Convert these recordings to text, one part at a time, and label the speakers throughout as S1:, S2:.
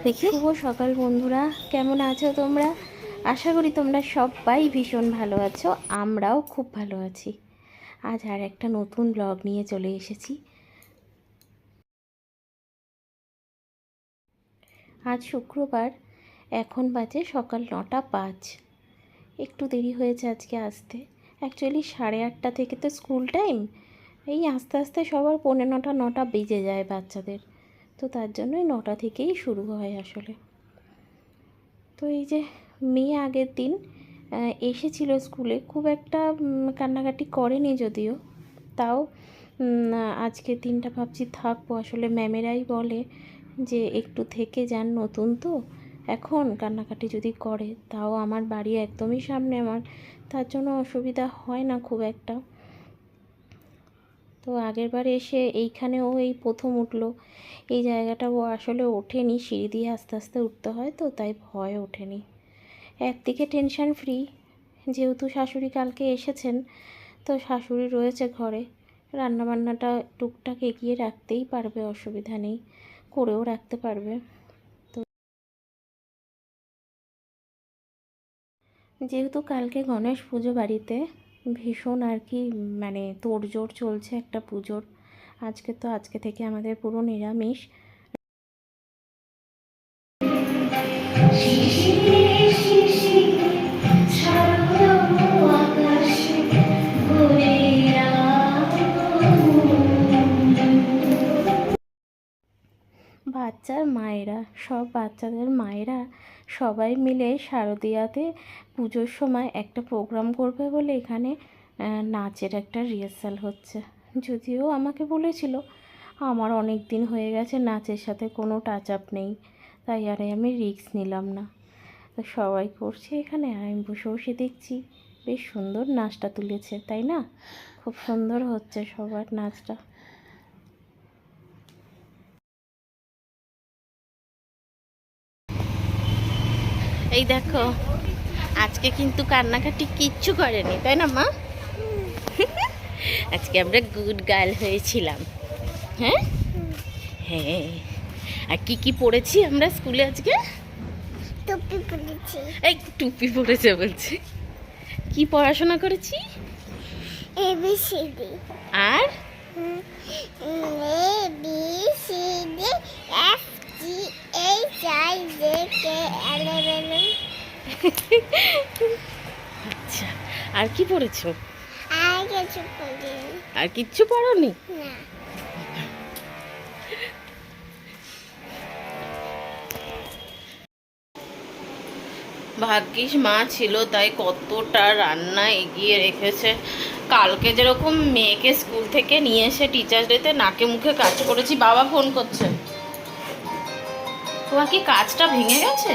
S1: দেখি। শুভ সকাল বন্ধুরা, কেমন আছো তোমরা? আশা করি তোমরা সবাই ভীষণ ভালো আছো, আমরাও খুব ভালো আছি। আজ আর একটা নতুন ব্লগ নিয়ে চলে এসেছি। আজ শুক্রবার, এখন বাজে সকাল 9:05। একটু দেরি হয়েছে আজকে আসতে। অ্যাকচুয়ালি 8:30 থেকে তো স্কুল টাইম। এই আস্তে আস্তে সবার 9:45 বেজে যায় বাচ্চাদের, তো তার জন্যই 9টা থেকেই শুরু হয় আসলে। তো এই যে মেয়ে আগের দিন এসেছিল স্কুলে, খুব একটা কান্নাকাটি করেনি যদিও, তাও আজকের দিনটা ভাবছি থাকবো। আসলে ম্যামেরাই বলে যে একটু থেকে যান, নতুন তো এখন কান্নাকাটি যদি করে, তাও আমার বাড়ি একদমই সামনে আমার, তার জন্য অসুবিধা হয় না খুব একটা। তো আগেরবার এসে এইখানেও এই প্রথম উঠলো। এই জায়গাটা ও আসলে ওঠেনি, সিঁড়ি দিয়ে আস্তে আস্তে উঠতে হয়, তো তাই ভয় ওঠেনি। একদিকে টেনশন ফ্রি, যেহেতু শাশুড়ি কালকে এসেছেন, তো শাশুড়ি রয়েছে ঘরে, রান্নাবান্নাটা টুকটাক এগিয়ে রাখতেই পারবে, অসুবিধা নেই, করেও রাখতে পারবে। তো যেহেতু কালকে গণেশ পুজো বাড়িতে, ভীষণ আর কি মানে তোড়জোড় চলছে একটা পুজোর। আজকে থেকে আমাদের পুরো নিরামিষ। বাচ্চার মায়েরা, সব বাচ্চাদের মায়েরা সবাই মিলে শারদিয়াতে পুজোর সময় একটা প্রোগ্রাম করবে বলে এখানে নাচের একটা রিহার্সাল হচ্ছে। যদিও আমাকে বলেছিল, আমার অনেক দিন হয়ে গেছে নাচের সাথে কোনো টাচ আপ নেই, তাই আরে আমি রিস্ক নিলাম না। তো সবাই করছে এখানে, আমি বসে বসে দেখছি। বেশ সুন্দর নাচটা তুলেছে, তাই না? খুব সুন্দর হচ্ছে সবার নাচটা। এই দেখো, আজকে কিন্তু কান্নাকাটি কিচ্ছু করেনি, তাই না মা? আজকে আমরা গুড গার্ল হয়েছিলাম। হ্যাঁ হ্যাঁ। আর কি কি পড়েছি আমরা স্কুলে আজকে?
S2: টুপি পরেছি।
S1: এই টুপি পড়েছে বলছি, কি পড়াশোনা করেছি?
S2: ABCD।
S1: আর
S2: ABCD FGHIJKLMN।
S1: আচ্ছা, আর কি পড়েছো?
S2: আর কিছু পড়িনি।
S1: আর কিচ্ছু পড়োনি?
S2: না।
S1: ভাগ্যিস মা ছিল, তাই কতটা রান্না এগিয়ে রেখেছে। কালকে যেরকম মেয়েকে স্কুল থেকে নিয়ে এসে টিচার্স ডেতে নাকে মুখে কাজ করেছি। বাবা ফোন করছে। তোমার কি কাজটা ভেঙে গেছে?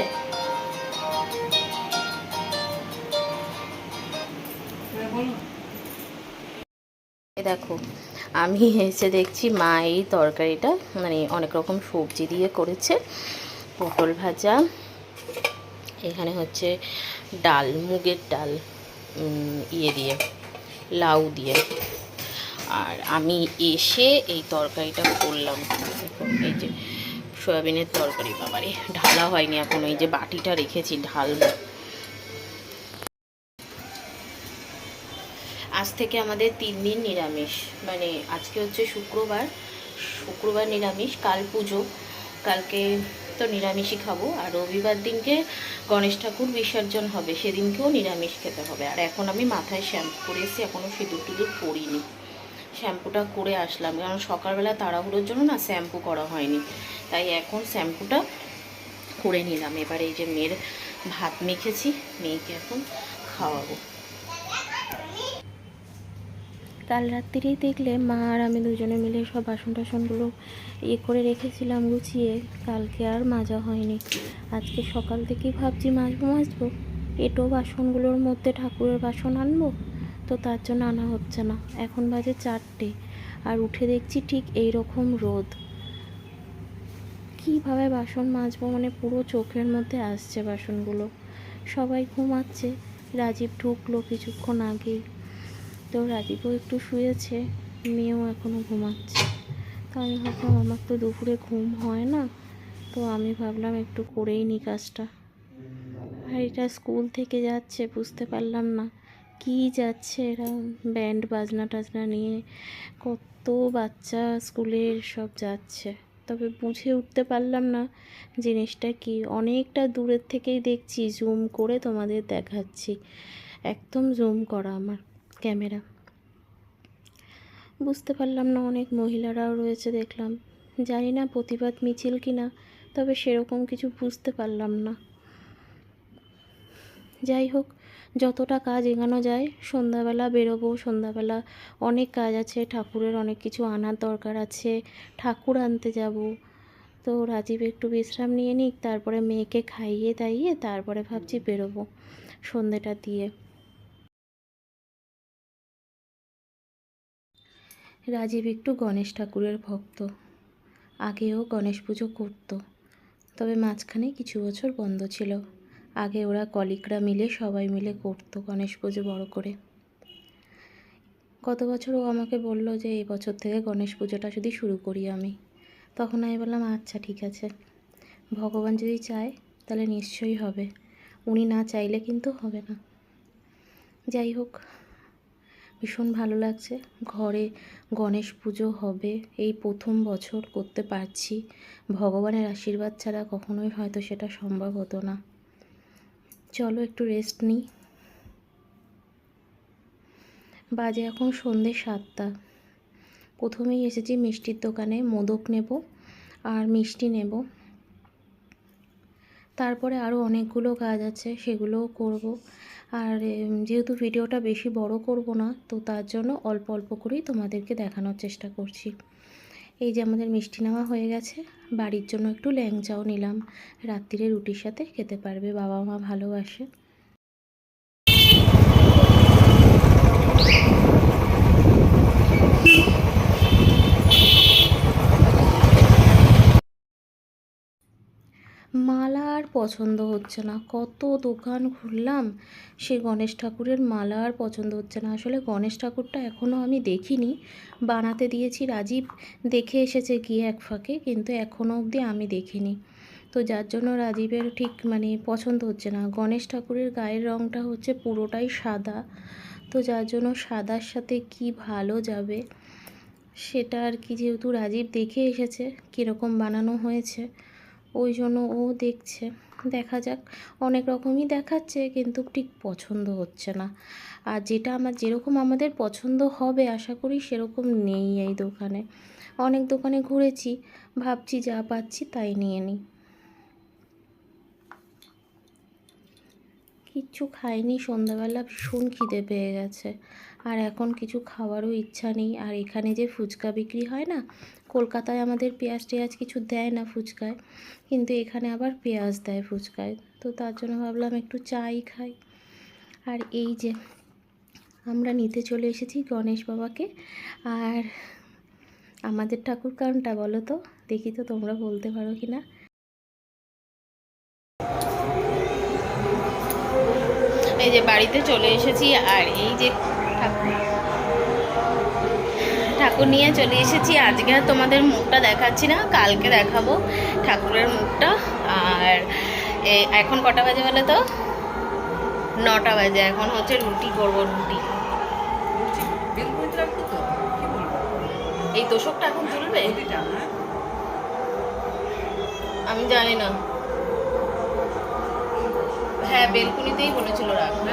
S1: দেখো, আমি এসে দেখছি মা এই তরকারিটা মানে অনেক রকম সবজি দিয়ে করেছে। পটল ভাজা, এখানে হচ্ছে ডাল, মুগের ডাল ইয়ে দিয়ে, লাউ দিয়ে। আর আমি এসে এই তরকারিটা করলাম। এই যে সয়াবিনের তরকারি, বাবারে ঢালা হয়নি এখন, এই যে বাটিটা রেখেছি ঢালবো। আজ থেকে আমাদের 3 দিন নিরামিষ, মানে আজকে হচ্ছে শুক্রবার নিরামিষ, কাল পুজো, কালকে তো নিরামিষই খাবো। আর রবিবার দিনকে গণেশ ঠাকুর বিসর্জন হবে, সেদিনকেও নিরামিষ খেতে হবে। আর এখন আমি মাথায় শ্যাম্পু করে এসেছি, এখনও সিঁদুর টিঁদুর পরিনি। শ্যাম্পুটা করে আসলাম, কারণ সকালবেলা তাড়াহুড়োর জন্য না শ্যাম্পু করা হয়নি, তাই এখন শ্যাম্পুটা করে নিলাম। এবার এই যে মেয়ের ভাত মেখেছি, মেয়েকে এখন খাওয়াবো। কাল রাত্রিরেই দেখলে মা আর আমি দুজনে মিলে সব বাসন টাসনগুলো করে রেখেছিলাম গুছিয়ে, কালকে আর মাজা হয়নি। আজকে সকাল থেকেই ভাবছি মাজবো, এঁটো বাসনগুলোর মধ্যে ঠাকুরের বাসন আনবো, তো তার জন্য আনা হচ্ছে না। এখন বাজে 4টে, আর উঠে দেখছি ঠিক এই রকম রোদ। কীভাবে বাসন মাজবো, মানে পুরো চোখের মধ্যে আসছে বাসনগুলো। সবাই ঘুমাচ্ছে, রাজীব ঢুকলো কিছুক্ষণ আগেই, তো রাজীবও একটু শুয়েছে, মেয়েও এখনও ঘুমাচ্ছে। তো আমি ভাবলাম আমার তো দুপুরে ঘুম হয় না, তো আমি ভাবলাম একটু করেই নিই কাজটা। আর এটা স্কুল থেকে যাচ্ছে, বুঝতে পারলাম না কি যাচ্ছে এরা, ব্যান্ড বাজনা টাজনা নিয়ে কত বাচ্চা স্কুলের সব যাচ্ছে, তবে বুঝে উঠতে পারলাম না জিনিসটা কি। অনেকটা দূরের থেকেই দেখছি, জুম করে তোমাদের দেখাচ্ছি, একদম জুম করা আমার ক্যামেরা। বুঝতে পারলাম না, অনেক মহিলারাও রয়েছে দেখলাম, জানি না প্রতিবাদ মিছিল কিনা, তবে সেরকম কিছু বুঝতে পারলাম না। যাই হোক, যতটা কাজ এগোনো যায়, সন্ধ্যাবেলা বেরোবো, সন্ধ্যাবেলা অনেক কাজ আছে, ঠাকুরের অনেক কিছু আনার দরকার আছে, ঠাকুর আনতে যাব। তো রাজীব একটু বিশ্রাম নিয়ে নিক, তারপরে মেয়েকে খাইয়ে দাইয়ে তারপরে ভাবছি বেরোবো সন্ধ্যেটা দিয়ে। রাজীব একটু গণেশ ঠাকুরের ভক্ত, আগেও গণেশ পুজো করতো, তবে মাঝখানে কিছু বছর বন্ধ ছিল। আগে ওরা কলিগরা মিলে সবাই মিলে করতো গণেশ পুজো বড় করে। গত বছর ও আমাকে বলল যে এই বছর থেকে গণেশ পুজোটা যদি শুরু করি আমি, তখন আমি বললাম আচ্ছা ঠিক আছে, ভগবান যদি চায় তাহলে নিশ্চয়ই হবে, উনি না চাইলে কিন্তু হবে না। যাই হোক, ভীষণ ভালো লাগছে, ঘরে গণেশ পুজো হবে, এই প্রথম বছর করতে পারছি। ভগবানের আশীর্বাদ ছাড়া কখনোই হয়তো সেটা সম্ভব হতো না। চলো একটু রেস্ট নিই। বাজে এখন সন্ধ্যে 7টা। প্রথমেই এসেছি মিষ্টির দোকানে, মোদক নেব আর মিষ্টি নেব, তারপরে আরও অনেকগুলো কাজ আছে, সেগুলোও করব। আর যেহেতু ভিডিওটা বেশি বড় করব না, তো তার জন্য অল্প অল্প করেই তোমাদেরকে দেখানোর চেষ্টা করছি। এই যে আমাদের মিষ্টি নেওয়া হয়ে গেছে, বাড়ির জন্য একটু ল্যাংচাও নিলাম, রাত্রিরে রুটির সাথে খেতে পারবে, বাবা মা ভালোবাসে। মালা আর পছন্দ হচ্ছে না, কত দোকান ঘুরলাম, সে গণেশ ঠাকুরের মালা আর পছন্দ হচ্ছে না। আসলে গণেশ ঠাকুরটা এখনও আমি দেখিনি, বানাতে দিয়েছি, রাজীব দেখে এসেছে গিয়ে এক ফাঁকে, কিন্তু এখনও অবধি আমি দেখিনি। তো যার জন্য রাজীবের ঠিক পছন্দ হচ্ছে না। গণেশ ঠাকুরের গায়ের রঙটা হচ্ছে পুরোটাই সাদা, তো যার জন্য সাদার সাথে কি ভালো যাবে সেটা আর কি, যেহেতু রাজীব দেখে এসেছে কীরকম বানানো হয়েছে, ওই জন্য ও দেখছে, দেখা যাক। অনেক রকমই দেখাচ্ছে কিন্তু ঠিক পছন্দ হচ্ছে না। আর যেটা যেরকম আমাদের পছন্দ হবে আশা করি সেরকম নেই এই দোকানে। অনেক দোকানে ঘুরেছি, ভাবছি যা পাচ্ছি তাই নিয়ে নিই। কিচ্ছু খাইনি, সন্ধ্যাবেলা ভীষণ খিদে পেয়ে গেছে, আর এখন কিছু খাওয়ারও ইচ্ছা নেই। আর এখানে যে ফুচকা বিক্রি হয় না, কলকাতায় আমাদের পেঁয়াজ টেয়াজ কিছু দেয় না ফুচকায়, কিন্তু এখানে আবার পেঁয়াজ দেয় ফুচকায়, তো তার জন্য ভাবলাম একটু চাই খাই। আর এই যে আমরা নিতে চলে এসেছি গণেশ বাবাকে। আর আমাদের ঠাকুর কোনটা বলো তো, দেখি তো তোমরা বলতে পারো কি না। এই যে বাড়িতে চলে এসেছি, আর এই যে ঠাকুর নিয়ে চলে এসেছি। আজকে আর তোমাদের মুখটা দেখাচ্ছি না, কালকে দেখাবো ঠাকুরের মুখটা। আর এখন কটা বাজে বলে তো, 9টা বাজে। এখন হচ্ছে রুটি করবো, রুটি। এই তোষকটা এখন চলবে, আমি জানি না। হ্যাঁ, বেলকুনিতেই বলেছিল রাখবে।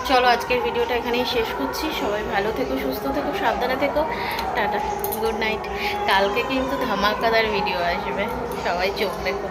S1: চলো আজকের ভিডিওটা এখানেই শেষ করছি। সবাই ভালো থেকো, সুস্থ থেকো, সাবধানে থেকো, টাটা, গুড নাইট। কালকে কিন্তু ধামাকাদার ভিডিও আসবে, সবাই চোখ রেখো।